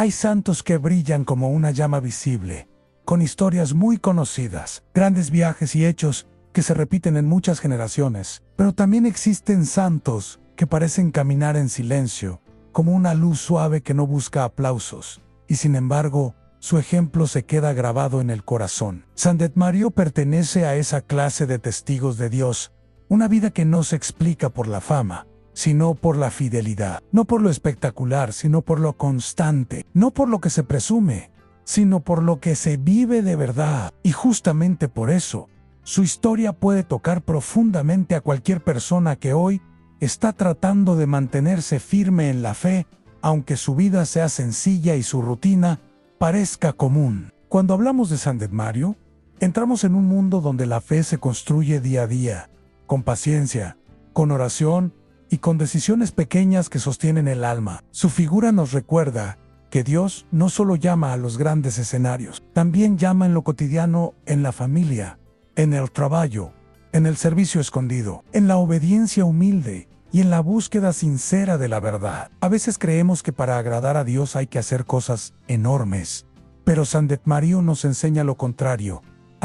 Hay santos que brillan como una llama visible, con historias muy conocidas, grandes viajes y hechos que se repiten en muchas generaciones. Pero también existen santos que parecen caminar en silencio, como una luz suave que no busca aplausos, y sin embargo, su ejemplo se queda grabado en el corazón. Sandet Mario pertenece a esa clase de testigos de Dios, una vida que no se explica por la fama, sino por la fidelidad. No por lo espectacular, sino por lo constante. No por lo que se presume, sino por lo que se vive de verdad. Y justamente por eso, su historia puede tocar profundamente a cualquier persona que hoy está tratando de mantenerse firme en la fe, aunque su vida sea sencilla y su rutina parezca común. Cuando hablamos de Sandet Mario, entramos en un mundo donde la fe se construye día a día, con paciencia, con oración y con decisiones pequeñas que sostienen el alma. Su figura nos recuerda que Dios no solo llama a los grandes escenarios, también llama en lo cotidiano, en la familia, en el trabajo, en el servicio escondido, en la obediencia humilde y en la búsqueda sincera de la verdad. A veces creemos que para agradar a Dios hay que hacer cosas enormes, pero Sandet Mario nos enseña lo contrario.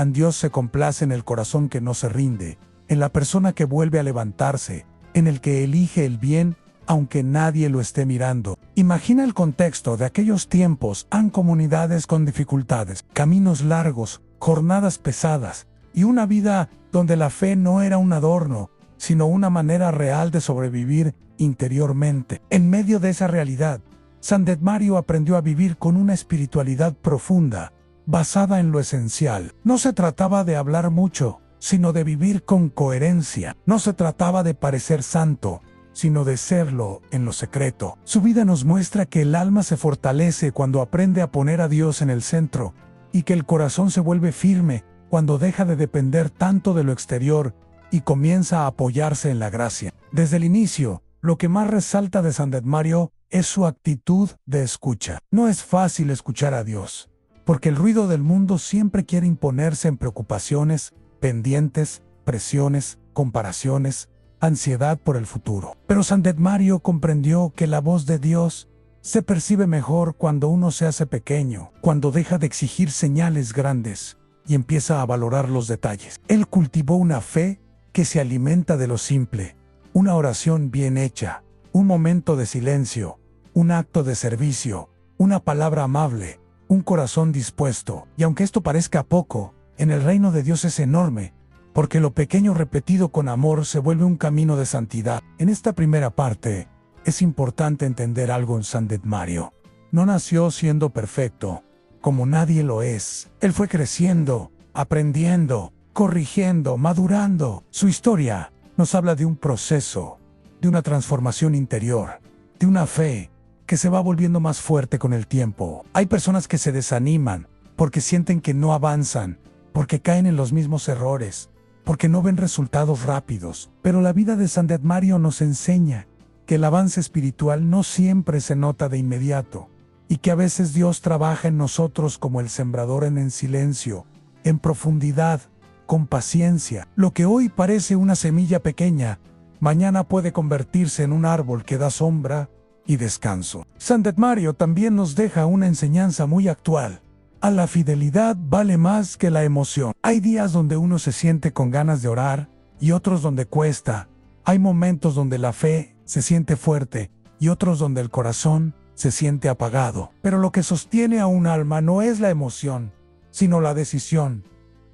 Dios se complace en el corazón que no se rinde, en la persona que vuelve a levantarse, en el que elige el bien aunque nadie lo esté mirando. Imagina el contexto de aquellos tiempos. Han comunidades con dificultades, caminos largos, jornadas pesadas y una vida donde la fe no era un adorno, sino una manera real de sobrevivir interiormente. En medio de esa realidad, Sandet Mario aprendió a vivir con una espiritualidad profunda, basada en lo esencial. No se trataba de hablar mucho, sino de vivir con coherencia. No se trataba de parecer santo, sino de serlo en lo secreto. Su vida nos muestra que el alma se fortalece cuando aprende a poner a Dios en el centro, y que el corazón se vuelve firme cuando deja de depender tanto de lo exterior y comienza a apoyarse en la gracia. Desde el inicio, lo que más resalta de Sandet Mario es su actitud de escucha. No es fácil escuchar a Dios, porque el ruido del mundo siempre quiere imponerse en preocupaciones, pendientes, presiones, comparaciones, ansiedad por el futuro. Pero Sandet Mario comprendió que la voz de Dios se percibe mejor cuando uno se hace pequeño, cuando deja de exigir señales grandes y empieza a valorar los detalles. Él cultivó una fe que se alimenta de lo simple, una oración bien hecha, un momento de silencio, un acto de servicio, una palabra amable, un corazón dispuesto. Y aunque esto parezca poco, en el reino de Dios es enorme, porque lo pequeño repetido con amor se vuelve un camino de santidad. En esta primera parte, es importante entender algo en Sandet Mario. No nació siendo perfecto, como nadie lo es. Él fue creciendo, aprendiendo, corrigiendo, madurando. Su historia nos habla de un proceso, de una transformación interior, de una fe que se va volviendo más fuerte con el tiempo. Hay personas que se desaniman porque sienten que no avanzan, porque caen en los mismos errores, porque no ven resultados rápidos. Pero la vida de Sandet Mario nos enseña que el avance espiritual no siempre se nota de inmediato, y que a veces Dios trabaja en nosotros como el sembrador en silencio, en profundidad, con paciencia. Lo que hoy parece una semilla pequeña, mañana puede convertirse en un árbol que da sombra y descanso. Sandet Mario también nos deja una enseñanza muy actual. A la fidelidad vale más que la emoción. Hay días donde uno se siente con ganas de orar y otros donde cuesta. Hay momentos donde la fe se siente fuerte y otros donde el corazón se siente apagado. Pero lo que sostiene a un alma no es la emoción, sino la decisión.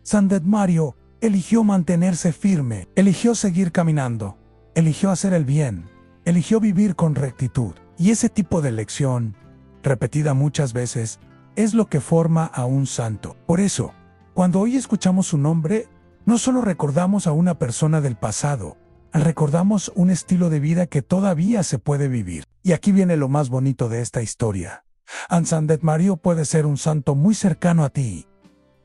Sandet Mario eligió mantenerse firme, eligió seguir caminando, eligió hacer el bien, eligió vivir con rectitud. Y ese tipo de elección, repetida muchas veces, es lo que forma a un santo. Por eso, cuando hoy escuchamos su nombre, no solo recordamos a una persona del pasado, recordamos un estilo de vida que todavía se puede vivir. Y aquí viene lo más bonito de esta historia. Sandet Mario puede ser un santo muy cercano a ti,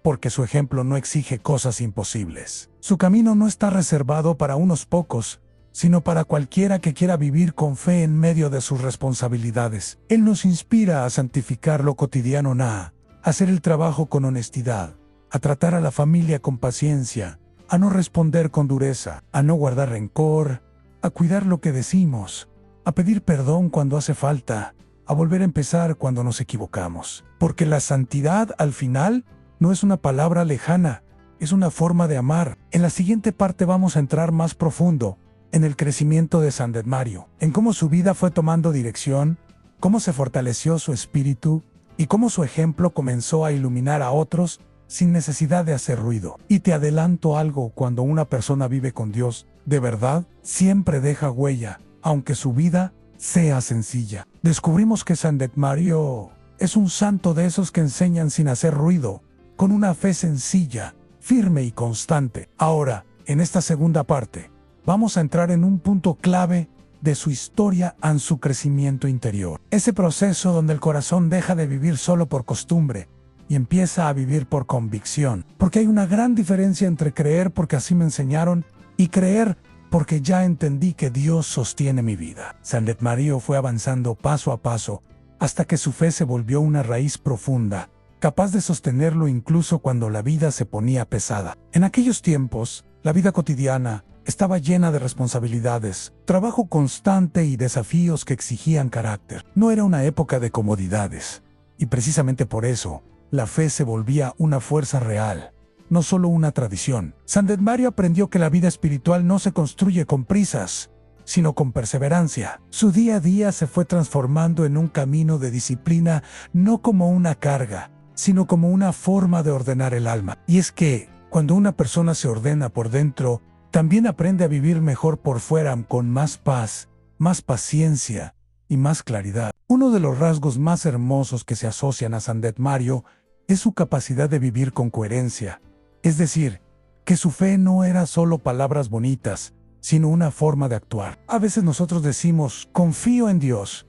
porque su ejemplo no exige cosas imposibles. Su camino no está reservado para unos pocos, sino para cualquiera que quiera vivir con fe en medio de sus responsabilidades. Él nos inspira a santificar lo cotidiano, a hacer el trabajo con honestidad, a tratar a la familia con paciencia, a no responder con dureza, a no guardar rencor, a cuidar lo que decimos, a pedir perdón cuando hace falta a volver a empezar cuando nos equivocamos. Porque la santidad, al final, no es una palabra lejana, es una forma de amar. En la siguiente parte vamos a entrar más profundo en el crecimiento de Sant Mario, en cómo su vida fue tomando dirección, cómo se fortaleció su espíritu y cómo su ejemplo comenzó a iluminar a otros sin necesidad de hacer ruido. Y te adelanto algo: cuando una persona vive con Dios, de verdad, siempre deja huella, aunque su vida sea sencilla. Descubrimos que Sant Mario es un santo de esos que enseñan sin hacer ruido, con una fe sencilla, firme y constante. Ahora, en esta segunda parte, vamos a entrar en un punto clave de su historia en su crecimiento interior. Ese proceso donde el corazón deja de vivir solo por costumbre y empieza a vivir por convicción. Porque hay una gran diferencia entre creer porque así me enseñaron y creer porque ya entendí que Dios sostiene mi vida. Sant Mario fue avanzando paso a paso hasta que su fe se volvió una raíz profunda, capaz de sostenerlo incluso cuando la vida se ponía pesada. En aquellos tiempos, la vida cotidiana estaba llena de responsabilidades, trabajo constante y desafíos que exigían carácter. No era una época de comodidades, y precisamente por eso, la fe se volvía una fuerza real, no solo una tradición. Sant Mario aprendió que la vida espiritual no se construye con prisas, sino con perseverancia. Su día a día se fue transformando en un camino de disciplina, no como una carga, sino como una forma de ordenar el alma. Y es que, cuando una persona se ordena por dentro, también aprende a vivir mejor por fuera, con más paz, más paciencia y más claridad. Uno de los rasgos más hermosos que se asocian a Sant Mario es su capacidad de vivir con coherencia. Es decir, que su fe no era solo palabras bonitas, sino una forma de actuar. A veces nosotros decimos, confío en Dios,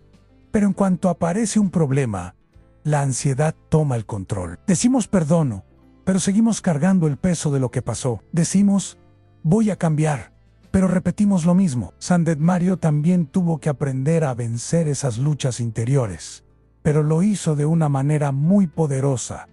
pero en cuanto aparece un problema, la ansiedad toma el control. Decimos perdono, pero seguimos cargando el peso de lo que pasó. Decimos, voy a cambiar, pero repetimos lo mismo. Sant Mario también tuvo que aprender a vencer esas luchas interiores, pero lo hizo de una manera muy poderosa,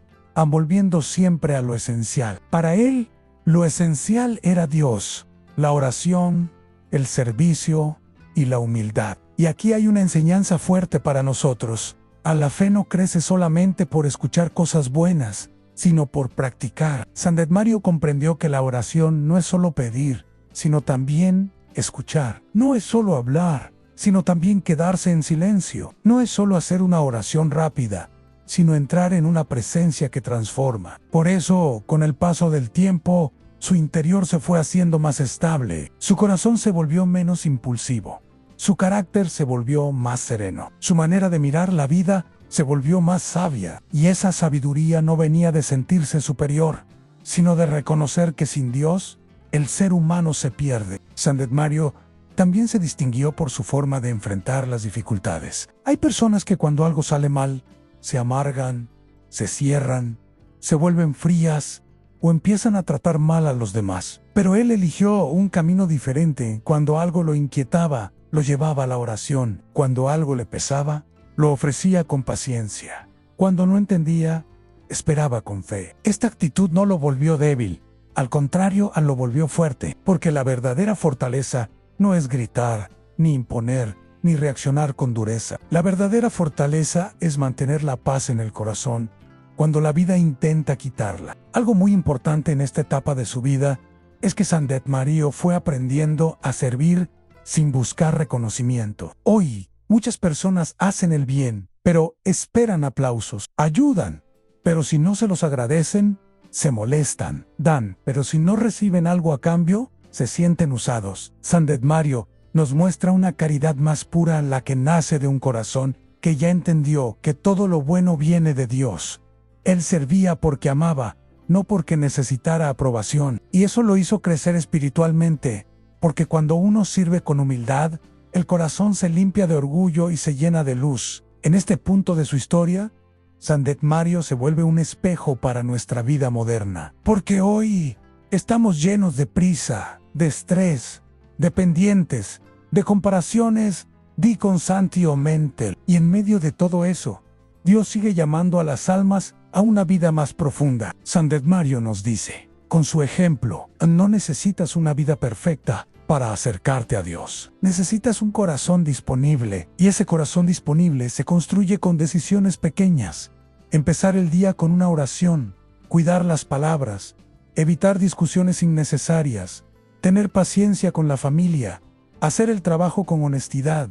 volviendo siempre a lo esencial. Para él, lo esencial era Dios, la oración, el servicio y la humildad. Y aquí hay una enseñanza fuerte para nosotros. A la fe no crece solamente por escuchar cosas buenas, sino por practicar. Sant Mario comprendió que la oración no es solo pedir, sino también escuchar. No es solo hablar, sino también quedarse en silencio. No es solo hacer una oración rápida, sino entrar en una presencia que transforma. Por eso, con el paso del tiempo, su interior se fue haciendo más estable. Su corazón se volvió menos impulsivo. Su carácter se volvió más sereno. Su manera de mirar la vida se volvió más sabia. Y esa sabiduría no venía de sentirse superior, sino de reconocer que sin Dios, el ser humano se pierde. Sant Mario también se distinguió por su forma de enfrentar las dificultades. Hay personas que cuando algo sale mal, se amargan, se cierran, se vuelven frías o empiezan a tratar mal a los demás. Pero él eligió un camino diferente. Cuando algo lo inquietaba, lo llevaba a la oración. Cuando algo le pesaba, lo ofrecía con paciencia. Cuando no entendía, esperaba con fe. Esta actitud no lo volvió débil, al contrario, lo volvió fuerte, porque la verdadera fortaleza no es gritar, ni imponer, ni reaccionar con dureza. La verdadera fortaleza es mantener la paz en el corazón cuando la vida intenta quitarla. Algo muy importante en esta etapa de su vida es que Sant Mario fue aprendiendo a servir sin buscar reconocimiento. Hoy, muchas personas hacen el bien, pero esperan aplausos. Ayudan, pero si no se los agradecen, se molestan. Dan, pero si no reciben algo a cambio, se sienten usados. Sant Mario nos muestra una caridad más pura, la que nace de un corazón que ya entendió que todo lo bueno viene de Dios. Él servía porque amaba, no porque necesitara aprobación. Y eso lo hizo crecer espiritualmente, porque cuando uno sirve con humildad, el corazón se limpia de orgullo y se llena de luz. En este punto de su historia, Sant Mario se vuelve un espejo para nuestra vida moderna. Porque hoy estamos llenos de prisa, de estrés, de pendientes, de comparaciones, di constantemente. Y en medio de todo eso, Dios sigue llamando a las almas a una vida más profunda. Sant Mario nos dice, con su ejemplo, no necesitas una vida perfecta, para acercarte a Dios. Necesitas un corazón disponible, y ese corazón disponible se construye con decisiones pequeñas. Empezar el día con una oración, cuidar las palabras, evitar discusiones innecesarias, tener paciencia con la familia, hacer el trabajo con honestidad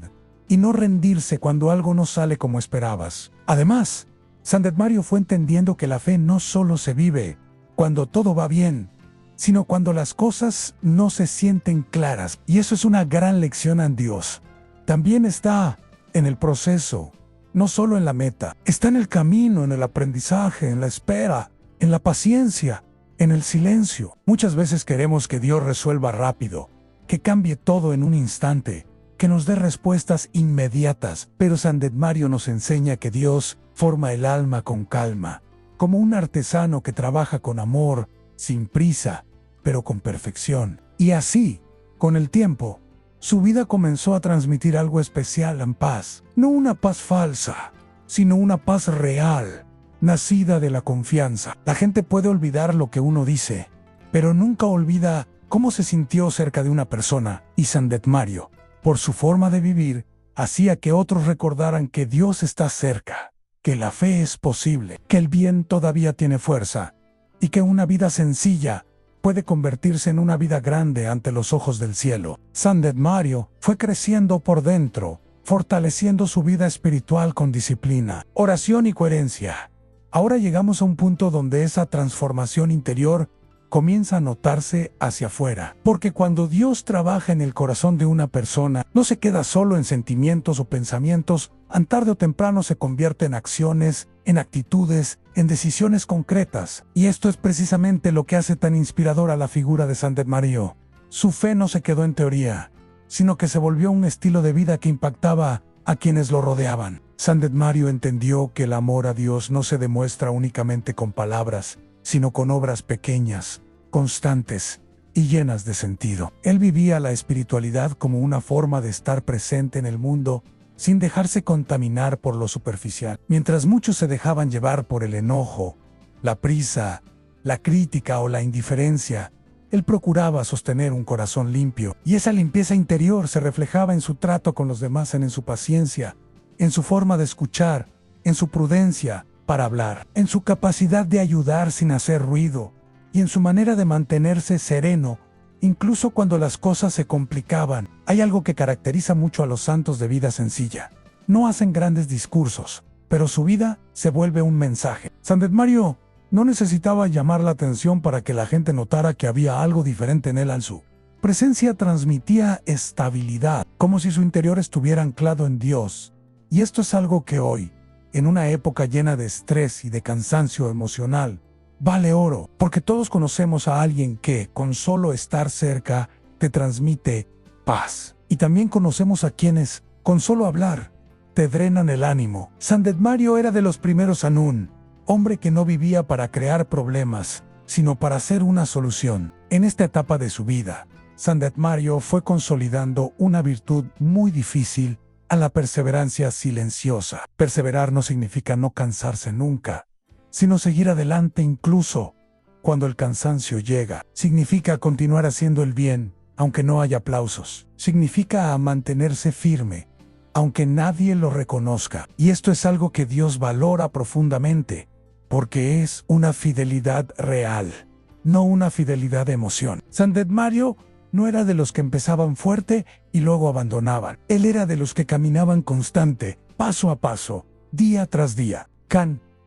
y no rendirse cuando algo no sale como esperabas. Además, Sandetmario fue entendiendo que la fe no solo se vive cuando todo va bien, sino cuando las cosas no se sienten claras. Y eso es una gran lección en Dios. También está en el proceso, no solo en la meta. Está en el camino, en el aprendizaje, en la espera, en la paciencia, en el silencio. Muchas veces queremos que Dios resuelva rápido, que cambie todo en un instante, que nos dé respuestas inmediatas. Pero Sandetmario nos enseña que Dios forma el alma con calma, como un artesano que trabaja con amor, sin prisa, pero con perfección. Y así, con el tiempo, su vida comenzó a transmitir algo especial en paz. No una paz falsa, sino una paz real, nacida de la confianza. La gente puede olvidar lo que uno dice, pero nunca olvida cómo se sintió cerca de una persona. Y Sandetmario, por su forma de vivir, hacía que otros recordaran que Dios está cerca, que la fe es posible, que el bien todavía tiene fuerza, y que una vida sencilla puede convertirse en una vida grande ante los ojos del cielo. Sandetmario fue creciendo por dentro, fortaleciendo su vida espiritual con disciplina, oración y coherencia. Ahora llegamos a un punto donde esa transformación interior comienza a notarse hacia afuera. Porque cuando Dios trabaja en el corazón de una persona, no se queda solo en sentimientos o pensamientos, tarde o temprano se convierte en acciones, en actitudes, en decisiones concretas. Y esto es precisamente lo que hace tan inspiradora la figura de Sandetmario. Su fe no se quedó en teoría, sino que se volvió un estilo de vida que impactaba a quienes lo rodeaban. Sandetmario entendió que el amor a Dios no se demuestra únicamente con palabras, sino con obras pequeñas, constantes y llenas de sentido. Él vivía la espiritualidad como una forma de estar presente en el mundo, sin dejarse contaminar por lo superficial. Mientras muchos se dejaban llevar por el enojo, la prisa, la crítica o la indiferencia, él procuraba sostener un corazón limpio, y esa limpieza interior se reflejaba en su trato con los demás, en su paciencia, en su forma de escuchar, en su prudencia para hablar, en su capacidad de ayudar sin hacer ruido, y en su manera de mantenerse sereno, incluso cuando las cosas se complicaban. Hay algo que caracteriza mucho a los santos de vida sencilla. No hacen grandes discursos, pero su vida se vuelve un mensaje. Sandetmario no necesitaba llamar la atención para que la gente notara que había algo diferente en él. Su presencia transmitía estabilidad, como si su interior estuviera anclado en Dios. Y esto es algo que hoy, en una época llena de estrés y de cansancio emocional, vale oro, porque todos conocemos a alguien que, con solo estar cerca, te transmite paz. Y también conocemos a quienes, con solo hablar, te drenan el ánimo. Sandetmario era de los primeros en un hombre que no vivía para crear problemas, sino para hacer una solución. En esta etapa de su vida, Sandetmario fue consolidando una virtud muy difícil, a la perseverancia silenciosa. Perseverar no significa no cansarse nunca, sino seguir adelante incluso cuando el cansancio llega. Significa continuar haciendo el bien, aunque no haya aplausos. Significa mantenerse firme, aunque nadie lo reconozca. Y esto es algo que Dios valora profundamente, porque es una fidelidad real, no una fidelidad de emoción. Sandetmario no era de los que empezaban fuerte y luego abandonaban. Él era de los que caminaban constante, paso a paso, día tras día.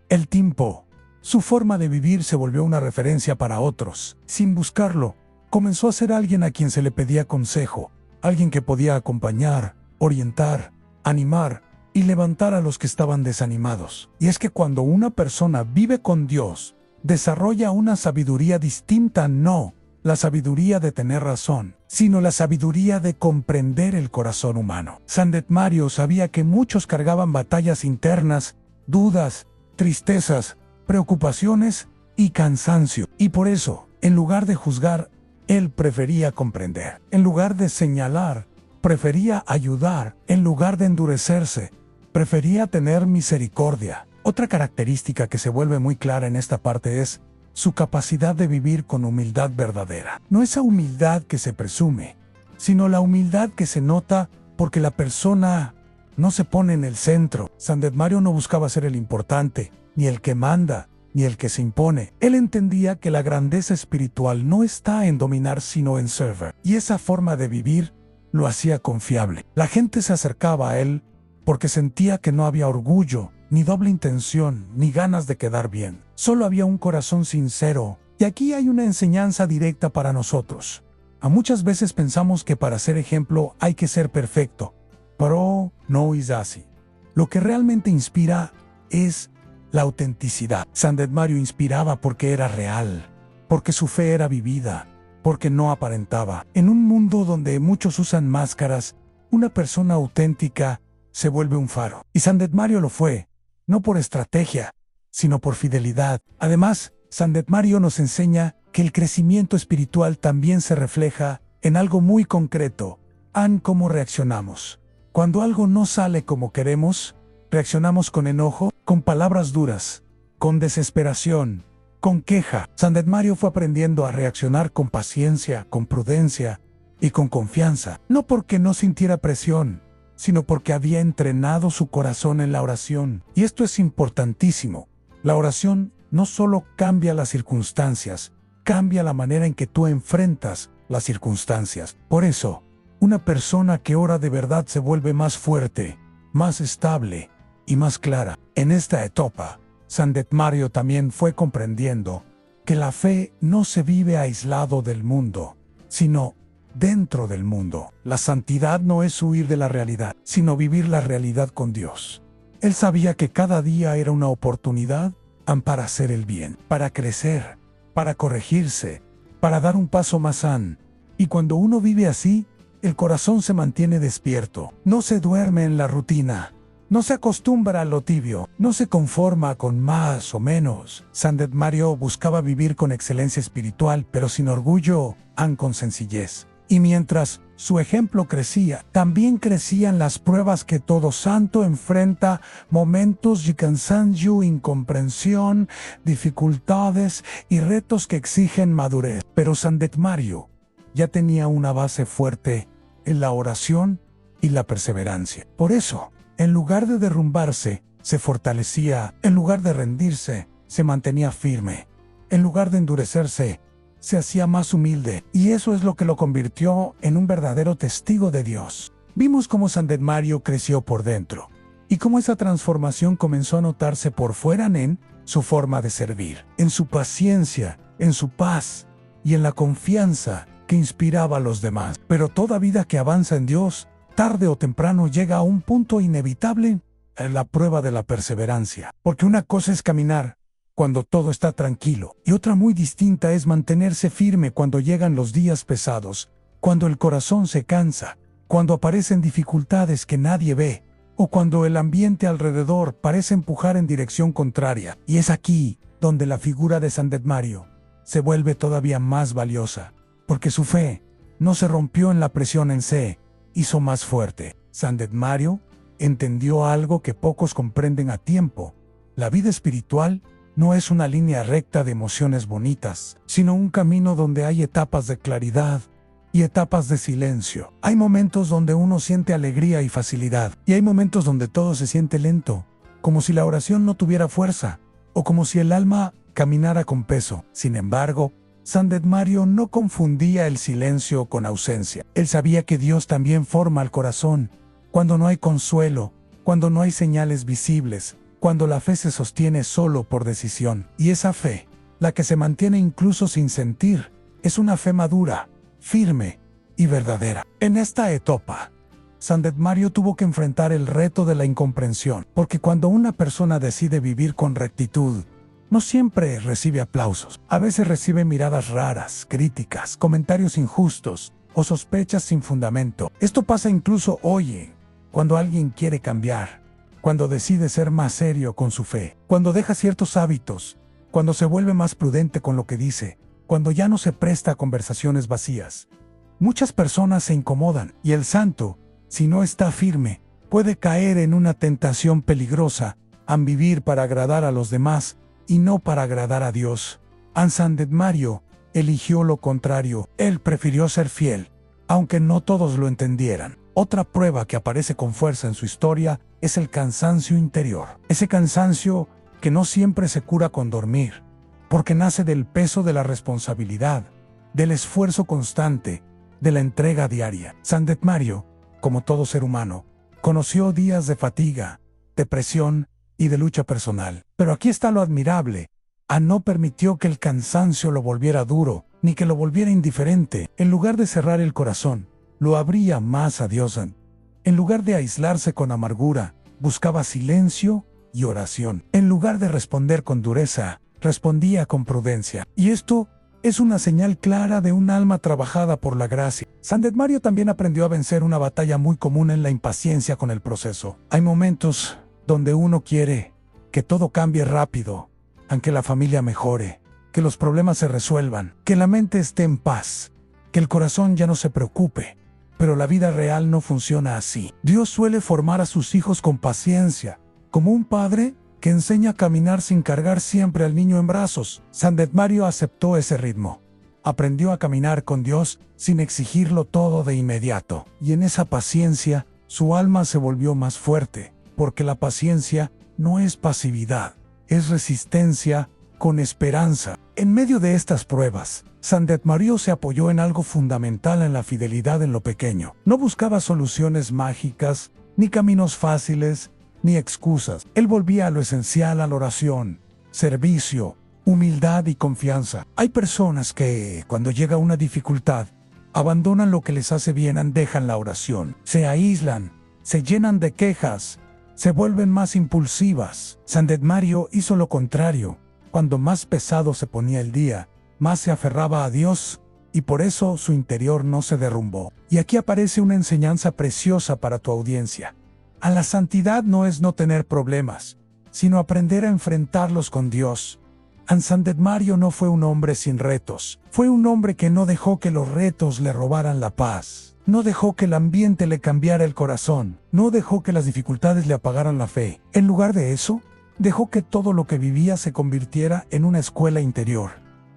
El tiempo. Su forma de vivir se volvió una referencia para otros. Sin buscarlo, comenzó a ser alguien a quien se le pedía consejo, alguien que podía acompañar, orientar, animar y levantar a los que estaban desanimados. Y es que cuando una persona vive con Dios, desarrolla una sabiduría distinta, no la sabiduría de tener razón, sino la sabiduría de comprender el corazón humano. Sandetmario sabía que muchos cargaban batallas internas, dudas, tristezas, preocupaciones y cansancio. Y por eso, en lugar de juzgar, él prefería comprender. En lugar de señalar, prefería ayudar. En lugar de endurecerse, prefería tener misericordia. Otra característica que se vuelve muy clara en esta parte es su capacidad de vivir con humildad verdadera. No esa humildad que se presume, sino la humildad que se nota porque la persona no se pone en el centro. San Mario no buscaba ser el importante, ni el que manda, ni el que se impone. Él entendía que la grandeza espiritual no está en dominar sino en servir. Y esa forma de vivir lo hacía confiable. La gente se acercaba a él porque sentía que no había orgullo, ni doble intención, ni ganas de quedar bien. Solo había un corazón sincero. Y aquí hay una enseñanza directa para nosotros. A muchas veces pensamos que para ser ejemplo hay que ser perfecto, pero no es así. Lo que realmente inspira es la autenticidad. San Mario inspiraba porque era real, porque su fe era vivida, porque no aparentaba. En un mundo donde muchos usan máscaras, una persona auténtica se vuelve un faro. Y San Mario lo fue, no por estrategia, sino por fidelidad. Además, San Mario nos enseña que el crecimiento espiritual también se refleja en algo muy concreto, en cómo reaccionamos. Cuando algo no sale como queremos, reaccionamos con enojo, con palabras duras, con desesperación, con queja. San Mario fue aprendiendo a reaccionar con paciencia, con prudencia y con confianza, no porque no sintiera presión, sino porque había entrenado su corazón en la oración. Y esto es importantísimo. La oración no solo cambia las circunstancias, cambia la manera en que tú enfrentas las circunstancias. Por eso, una persona que ora de verdad se vuelve más fuerte, más estable y más clara. En esta etapa, San Mario también fue comprendiendo que la fe no se vive aislado del mundo, sino dentro del mundo. La santidad no es huir de la realidad, sino vivir la realidad con Dios. Él sabía que cada día era una oportunidad para hacer el bien, para crecer, para corregirse, para dar un paso más sano. Y cuando uno vive así, el corazón se mantiene despierto, no se duerme en la rutina, no se acostumbra a lo tibio, no se conforma con más o menos. San Mario buscaba vivir con excelencia espiritual, pero sin orgullo, con sencillez. Y mientras su ejemplo crecía, también crecían las pruebas que todo santo enfrenta, momentos de cansancio, incomprensión, dificultades y retos que exigen madurez. Pero San Mario ya tenía una base fuerte en la oración y la perseverancia. Por eso, en lugar de derrumbarse, se fortalecía. En lugar de rendirse, se mantenía firme. En lugar de endurecerse, se hacía más humilde. Y eso es lo que lo convirtió en un verdadero testigo de Dios. Vimos cómo San Mario creció por dentro y cómo esa transformación comenzó a notarse por fuera en su forma de servir, en su paciencia, en su paz y en la confianza que inspiraba a los demás. Pero toda vida que avanza en Dios, tarde o temprano llega a un punto inevitable, la prueba de la perseverancia. Porque una cosa es caminar cuando todo está tranquilo, y otra muy distinta es mantenerse firme cuando llegan los días pesados, cuando el corazón se cansa, cuando aparecen dificultades que nadie ve, o cuando el ambiente alrededor parece empujar en dirección contraria. Y es aquí donde la figura de San Mario se vuelve todavía más valiosa, porque su fe no se rompió en la presión en se hizo más fuerte. San Mario entendió algo que pocos comprenden a tiempo. La vida espiritual no es una línea recta de emociones bonitas, sino un camino donde hay etapas de claridad y etapas de silencio. Hay momentos donde uno siente alegría y facilidad, y hay momentos donde todo se siente lento, como si la oración no tuviera fuerza, o como si el alma caminara con peso. Sin embargo, San Mario no confundía el silencio con ausencia. Él sabía que Dios también forma el corazón, cuando no hay consuelo, cuando no hay señales visibles, cuando la fe se sostiene solo por decisión. Y esa fe, la que se mantiene incluso sin sentir, es una fe madura, firme y verdadera. En esta etapa, San Mario tuvo que enfrentar el reto de la incomprensión, porque cuando una persona decide vivir con rectitud, no siempre recibe aplausos. A veces recibe miradas raras, críticas, comentarios injustos o sospechas sin fundamento. Esto pasa incluso hoy, cuando alguien quiere cambiar, cuando decide ser más serio con su fe, cuando deja ciertos hábitos, cuando se vuelve más prudente con lo que dice, cuando ya no se presta a conversaciones vacías. Muchas personas se incomodan y el santo, si no está firme, puede caer en una tentación peligrosa, a vivir para agradar a los demás y no para agradar a Dios. San Mario eligió lo contrario. Él prefirió ser fiel aunque no todos lo entendieran. Otra prueba que aparece con fuerza en su historia es el cansancio interior. Ese cansancio que no siempre se cura con dormir, porque nace del peso de la responsabilidad, del esfuerzo constante, de la entrega diaria. Santedmario, como todo ser humano, conoció días de fatiga, depresión y de lucha personal. Pero aquí está lo admirable. No permitió que el cansancio lo volviera duro, ni que lo volviera indiferente. En lugar de cerrar el corazón, lo abría más a Dios. En lugar de aislarse con amargura, buscaba silencio y oración. En lugar de responder con dureza, respondía con prudencia. Y esto es una señal clara de un alma trabajada por la gracia. Santedmario también aprendió a vencer una batalla muy común en la impaciencia con el proceso. Hay momentos donde uno quiere que todo cambie rápido, aunque la familia mejore, que los problemas se resuelvan, que la mente esté en paz, que el corazón ya no se preocupe. Pero la vida real no funciona así. Dios suele formar a sus hijos con paciencia, como un padre que enseña a caminar sin cargar siempre al niño en brazos. Santedmario aceptó ese ritmo. Aprendió a caminar con Dios sin exigirlo todo de inmediato. Y en esa paciencia, su alma se volvió más fuerte, porque la paciencia no es pasividad, es resistencia con esperanza. En medio de estas pruebas, Santedmario se apoyó en algo fundamental en la fidelidad en lo pequeño. No buscaba soluciones mágicas, ni caminos fáciles, ni excusas. Él volvía a lo esencial, a la oración, servicio, humildad y confianza. Hay personas que, cuando llega una dificultad, abandonan lo que les hace bien, dejan la oración, se aíslan, se llenan de quejas, se vuelven más impulsivas. Santedmario hizo lo contrario. Cuando más pesado se ponía el día, más se aferraba a Dios, y por eso su interior no se derrumbó. Y aquí aparece una enseñanza preciosa para tu audiencia. A la santidad no es no tener problemas, sino aprender a enfrentarlos con Dios. Santedmario no fue un hombre sin retos, fue un hombre que no dejó que los retos le robaran la paz, no dejó que el ambiente le cambiara el corazón, no dejó que las dificultades le apagaran la fe. En lugar de eso, dejó que todo lo que vivía se convirtiera en una escuela interior,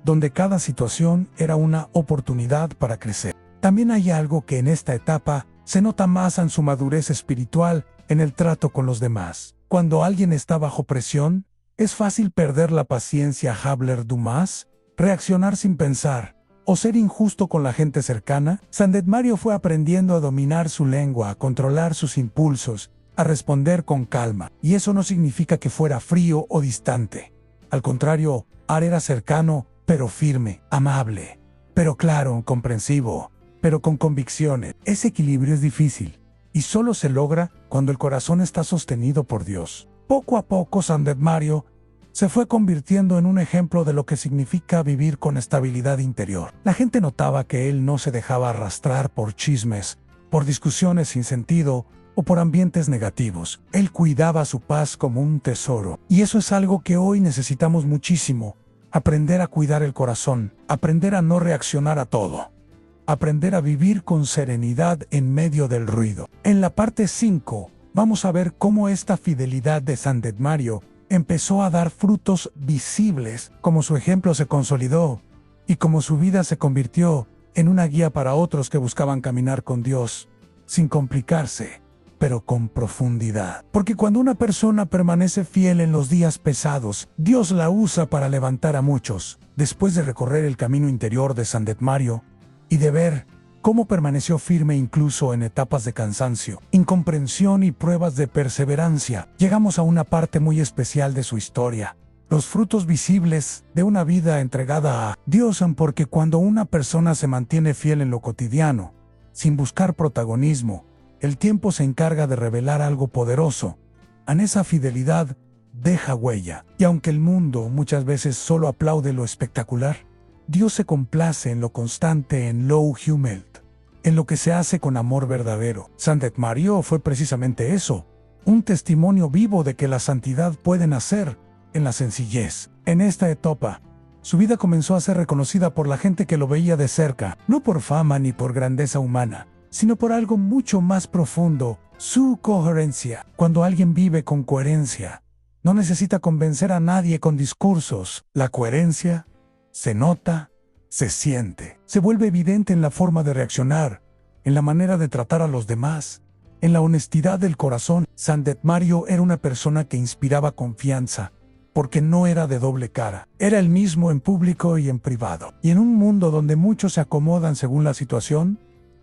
donde cada situación era una oportunidad para crecer. También hay algo que en esta etapa se nota más en su madurez espiritual, en el trato con los demás. Cuando alguien está bajo presión, es fácil perder la paciencia, hablar de más, reaccionar sin pensar, o ser injusto con la gente cercana. Santedmario fue aprendiendo a dominar su lengua, a controlar sus impulsos, a responder con calma. Y eso no significa que fuera frío o distante. Al contrario, era cercano, pero firme, amable, pero claro, comprensivo, pero con convicciones. Ese equilibrio es difícil, y solo se logra cuando el corazón está sostenido por Dios. Poco a poco, Santedmario se fue convirtiendo en un ejemplo de lo que significa vivir con estabilidad interior. La gente notaba que él no se dejaba arrastrar por chismes, por discusiones sin sentido o por ambientes negativos. Él cuidaba su paz como un tesoro. Y eso es algo que hoy necesitamos muchísimo. Aprender a cuidar el corazón, aprender a no reaccionar a todo, aprender a vivir con serenidad en medio del ruido. En la parte 5, vamos a ver cómo esta fidelidad de Santedmario empezó a dar frutos visibles, cómo su ejemplo se consolidó y cómo su vida se convirtió en una guía para otros que buscaban caminar con Dios, sin complicarse, pero con profundidad. Porque cuando una persona permanece fiel en los días pesados, Dios la usa para levantar a muchos. Después de recorrer el camino interior de Santedmario y de ver cómo permaneció firme incluso en etapas de cansancio, incomprensión y pruebas de perseverancia, llegamos a una parte muy especial de su historia. Los frutos visibles de una vida entregada a Dios. Porque cuando una persona se mantiene fiel en lo cotidiano, sin buscar protagonismo, el tiempo se encarga de revelar algo poderoso. En esa fidelidad deja huella. Y aunque el mundo muchas veces solo aplaude lo espectacular, Dios se complace en lo constante, en lo humilde, en lo que se hace con amor verdadero. Santedmario fue precisamente eso, un testimonio vivo de que la santidad puede nacer en la sencillez. En esta etapa, su vida comenzó a ser reconocida por la gente que lo veía de cerca, no por fama ni por grandeza humana, sino por algo mucho más profundo, su coherencia. Cuando alguien vive con coherencia, no necesita convencer a nadie con discursos. La coherencia se nota, se siente, se vuelve evidente en la forma de reaccionar, en la manera de tratar a los demás, en la honestidad del corazón. Sandet Mario era una persona que inspiraba confianza, porque no era de doble cara. Era el mismo en público y en privado. Y en un mundo donde muchos se acomodan según la situación,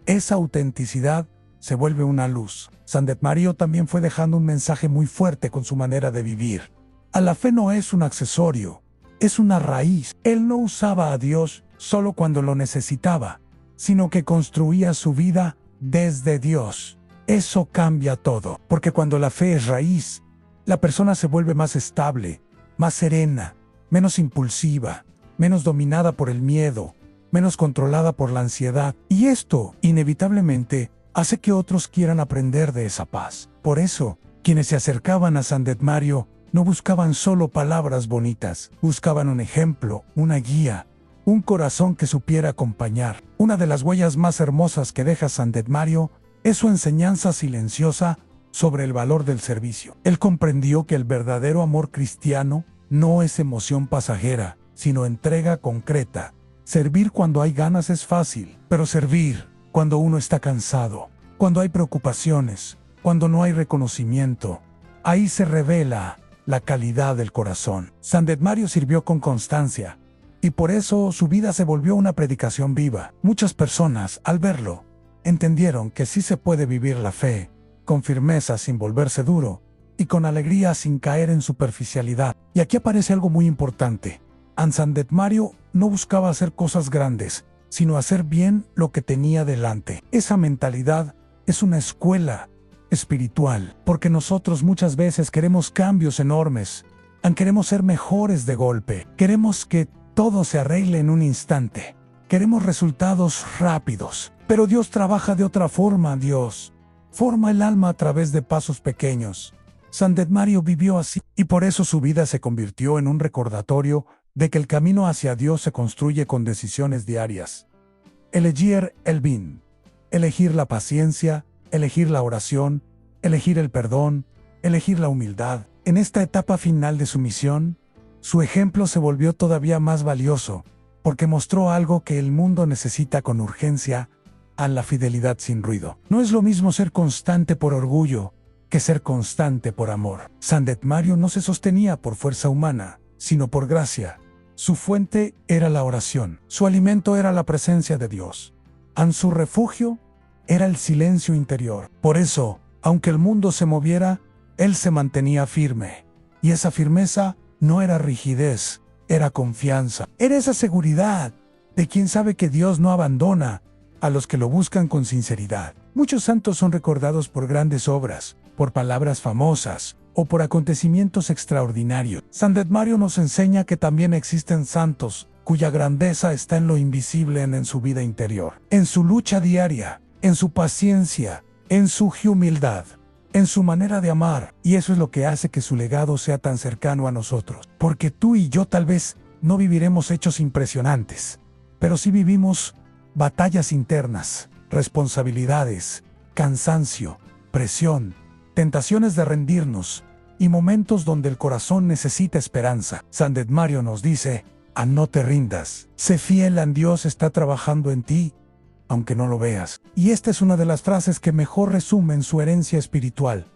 esa autenticidad se vuelve una luz. Sandet Mario también fue dejando un mensaje muy fuerte con su manera de vivir. A la fe no es un accesorio, es una raíz. Él no usaba a Dios solo cuando lo necesitaba, sino que construía su vida desde Dios. Eso cambia todo, porque cuando la fe es raíz, la persona se vuelve más estable, más serena, menos impulsiva, menos dominada por el miedo, menos controlada por la ansiedad. Y esto, inevitablemente, hace que otros quieran aprender de esa paz. Por eso, quienes se acercaban a Sandet Mario no buscaban solo palabras bonitas, buscaban un ejemplo, una guía, un corazón que supiera acompañar. Una de las huellas más hermosas que deja Sandet Mario es su enseñanza silenciosa sobre el valor del servicio. Él comprendió que el verdadero amor cristiano no es emoción pasajera, sino entrega concreta. Servir cuando hay ganas es fácil, pero servir cuando uno está cansado, cuando hay preocupaciones, cuando no hay reconocimiento, ahí se revela la calidad del corazón. Sandet Mario sirvió con constancia, y por eso su vida se volvió una predicación viva. Muchas personas, al verlo, entendieron que sí se puede vivir la fe, con firmeza sin volverse duro, y con alegría sin caer en superficialidad. Y aquí aparece algo muy importante. Sandet Mario no buscaba hacer cosas grandes, sino hacer bien lo que tenía delante. Esa mentalidad es una escuela espiritual, porque nosotros muchas veces queremos cambios enormes, queremos ser mejores de golpe, queremos que todo se arregle en un instante, queremos resultados rápidos, pero Dios trabaja de otra forma. Dios forma el alma a través de pasos pequeños. Sandet Mario vivió así, y por eso su vida se convirtió en un recordatorio de que el camino hacia Dios se construye con decisiones diarias. Elegir el bien, elegir la paciencia, elegir la oración, elegir el perdón, elegir la humildad. En esta etapa final de su misión, su ejemplo se volvió todavía más valioso, porque mostró algo que el mundo necesita con urgencia: a la fidelidad sin ruido. No es lo mismo ser constante por orgullo que ser constante por amor. Sandet Mario no se sostenía por fuerza humana, sino por gracia. Su fuente era la oración, su alimento era la presencia de Dios. Su refugio era el silencio interior. Por eso, aunque el mundo se moviera, él se mantenía firme. Y esa firmeza no era rigidez, era confianza. Era esa seguridad de quien sabe que Dios no abandona a los que lo buscan con sinceridad. Muchos santos son recordados por grandes obras, por palabras famosas o por acontecimientos extraordinarios. Sandet Mario nos enseña que también existen santos cuya grandeza está en lo invisible, en su vida interior, en su lucha diaria, en su paciencia, en su humildad, en su manera de amar. Y eso es lo que hace que su legado sea tan cercano a nosotros. Porque tú y yo tal vez no viviremos hechos impresionantes, pero sí vivimos batallas internas, responsabilidades, cansancio, presión, tentaciones de rendirnos y momentos donde el corazón necesita esperanza. Sandet Mario nos dice: no te rindas, sé fiel, Dios está trabajando en ti, aunque no lo veas. Y esta es una de las frases que mejor resumen su herencia espiritual.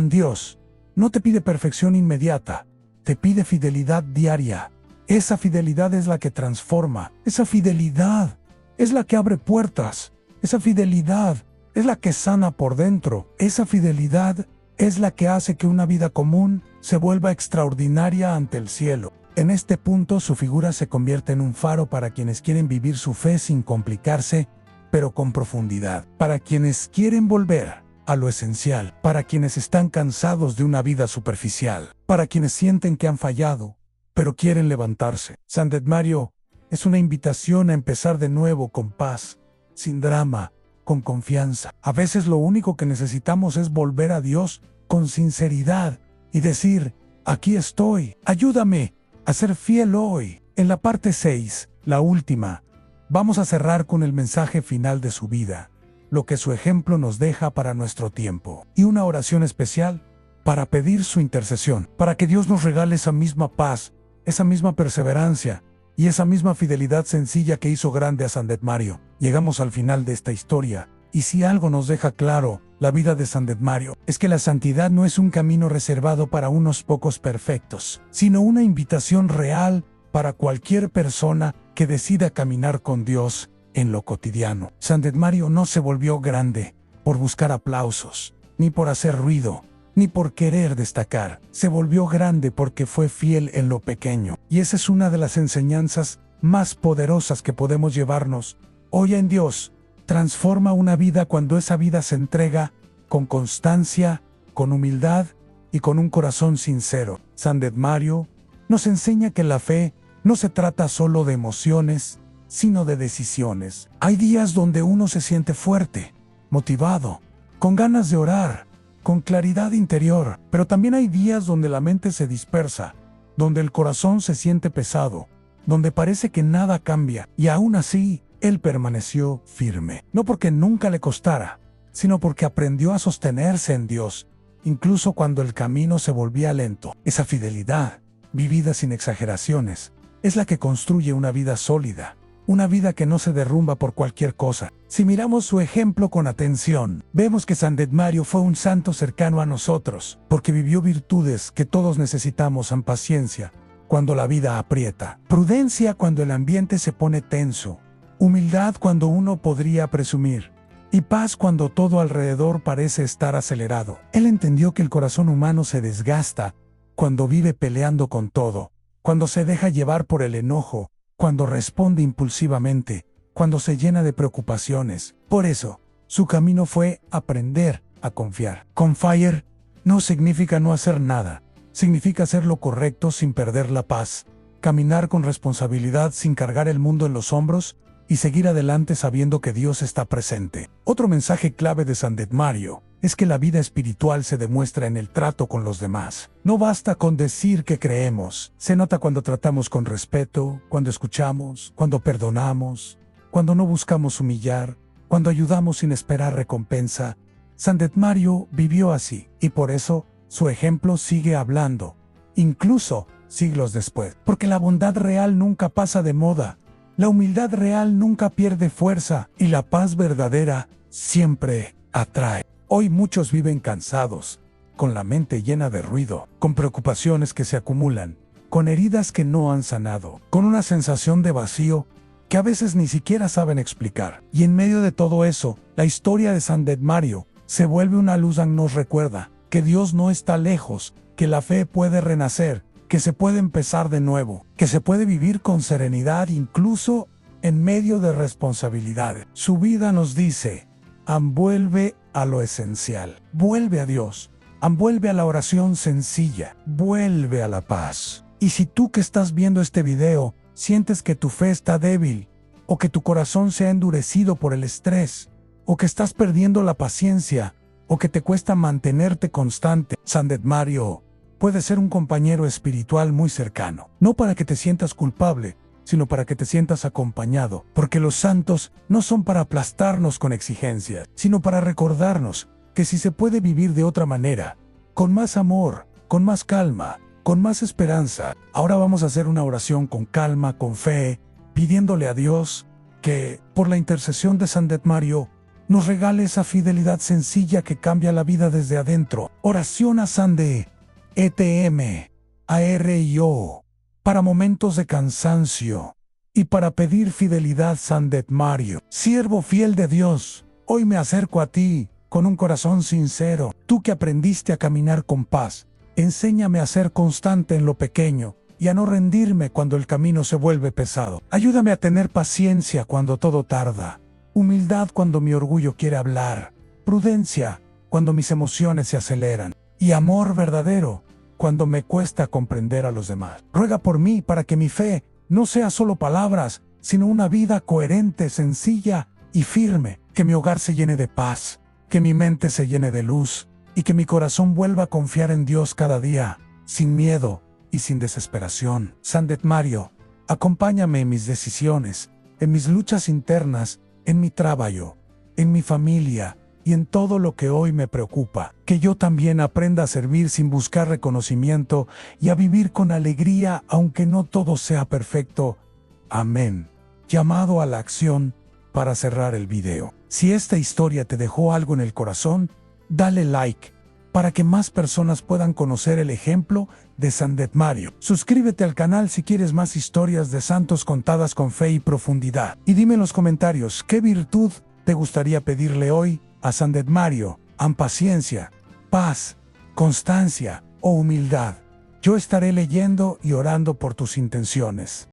Dios no te pide perfección inmediata, te pide fidelidad diaria. Esa fidelidad es la que transforma, esa fidelidad es la que abre puertas, esa fidelidad es la que sana por dentro, esa fidelidad es la que hace que una vida común se vuelva extraordinaria ante el cielo. En este punto su figura se convierte en un faro para quienes quieren vivir su fe sin complicarse, pero con profundidad, para quienes quieren volver a lo esencial, para quienes están cansados de una vida superficial, para quienes sienten que han fallado, pero quieren levantarse. Sandet Mario es una invitación a empezar de nuevo con paz, sin drama, con confianza. A veces lo único que necesitamos es volver a Dios con sinceridad y decir: aquí estoy, ayúdame a ser fiel hoy. En la parte 6, la última, vamos a cerrar con el mensaje final de su vida, lo que su ejemplo nos deja para nuestro tiempo, y una oración especial para pedir su intercesión, para que Dios nos regale esa misma paz, esa misma perseverancia y esa misma fidelidad sencilla que hizo grande a Sandet Mario. Llegamos al final de esta historia, Y si algo nos deja claro la vida de Sandet Mario, es que la santidad no es un camino reservado para unos pocos perfectos, sino una invitación real para cualquier persona que decida caminar con Dios en lo cotidiano. Sandet Mario no se volvió grande por buscar aplausos, ni por hacer ruido, ni por querer destacar. Se volvió grande porque fue fiel en lo pequeño. Y esa es una de las enseñanzas más poderosas que podemos llevarnos hoy en Dios. Transforma una vida cuando esa vida se entrega con constancia, con humildad y con un corazón sincero. Sandet Mario nos enseña que la fe no se trata solo de emociones, sino de decisiones. Hay días donde uno se siente fuerte, motivado, con ganas de orar, con claridad interior, pero también hay días donde la mente se dispersa, donde el corazón se siente pesado, donde parece que nada cambia, y aún así, él permaneció firme. No porque nunca le costara, sino porque aprendió a sostenerse en Dios, incluso cuando el camino se volvía lento. Esa fidelidad, vivida sin exageraciones, es la que construye una vida sólida, una vida que no se derrumba por cualquier cosa. Si miramos su ejemplo con atención, vemos que Sandet Mario fue un santo cercano a nosotros, porque vivió virtudes que todos necesitamos en paciencia cuando la vida aprieta, prudencia cuando el ambiente se pone tenso, humildad cuando uno podría presumir, y paz cuando todo alrededor parece estar acelerado. Él entendió que el corazón humano se desgasta cuando vive peleando con todo, cuando se deja llevar por el enojo, cuando responde impulsivamente, cuando se llena de preocupaciones. Por eso, su camino fue aprender a confiar. Confiar no significa no hacer nada, significa hacer lo correcto sin perder la paz, caminar con responsabilidad sin cargar el mundo en los hombros y seguir adelante sabiendo que Dios está presente. Otro mensaje clave de Sandet Mario es que la vida espiritual se demuestra en el trato con los demás. No basta con decir que creemos. Se nota cuando tratamos con respeto, cuando escuchamos, cuando perdonamos, cuando no buscamos humillar, cuando ayudamos sin esperar recompensa. Sandet Mario vivió así, y por eso su ejemplo sigue hablando, incluso siglos después. Porque la bondad real nunca pasa de moda, la humildad real nunca pierde fuerza, y la paz verdadera siempre atrae. Hoy muchos viven cansados, con la mente llena de ruido, con preocupaciones que se acumulan, con heridas que no han sanado, con una sensación de vacío que a veces ni siquiera saben explicar. Y en medio de todo eso, la historia de Sandet Mario se vuelve una luz que nos recuerda que Dios no está lejos, que la fe puede renacer, que se puede empezar de nuevo, que se puede vivir con serenidad incluso en medio de responsabilidades. Su vida nos dice: vuelve a lo esencial, vuelve a Dios, vuelve a la oración sencilla, vuelve a la paz. Y si tú que estás viendo este video sientes que tu fe está débil, o que tu corazón se ha endurecido por el estrés, o que estás perdiendo la paciencia, o que te cuesta mantenerte constante, Sandet Mario puede ser un compañero espiritual muy cercano. No para que te sientas culpable, sino para que te sientas acompañado, porque los santos no son para aplastarnos con exigencias, sino para recordarnos que si se puede vivir de otra manera, con más amor, con más calma, con más esperanza. Ahora vamos a hacer una oración con calma, con fe, pidiéndole a Dios que, por la intercesión de Sandet Mario, nos regale esa fidelidad sencilla que cambia la vida desde adentro. Oración a Sandet Mario para momentos de cansancio y para pedir fidelidad. Sandet Mario, siervo fiel de Dios, hoy me acerco a ti con un corazón sincero. Tú que aprendiste a caminar con paz, enséñame a ser constante en lo pequeño y a no rendirme cuando el camino se vuelve pesado. Ayúdame a tener paciencia cuando todo tarda, humildad cuando mi orgullo quiere hablar, prudencia cuando mis emociones se aceleran, y amor verdadero cuando me cuesta comprender a los demás. Ruega por mí para que mi fe no sea solo palabras, sino una vida coherente, sencilla y firme. Que mi hogar se llene de paz, que mi mente se llene de luz, y que mi corazón vuelva a confiar en Dios cada día, sin miedo y sin desesperación. Sandet Mario, acompáñame en mis decisiones, en mis luchas internas, en mi trabajo, en mi familia, y en todo lo que hoy me preocupa. Que yo también aprenda a servir sin buscar reconocimiento y a vivir con alegría aunque no todo sea perfecto. Amén. Llamado a la acción para cerrar el video. Si esta historia te dejó algo en el corazón, dale like para que más personas puedan conocer el ejemplo de San Mario. Suscríbete al canal si quieres más historias de santos contadas con fe y profundidad. Y dime en los comentarios qué virtud te gustaría pedirle hoy a San Mario. Paciencia, paz, constancia o humildad. Yo estaré leyendo y orando por tus intenciones.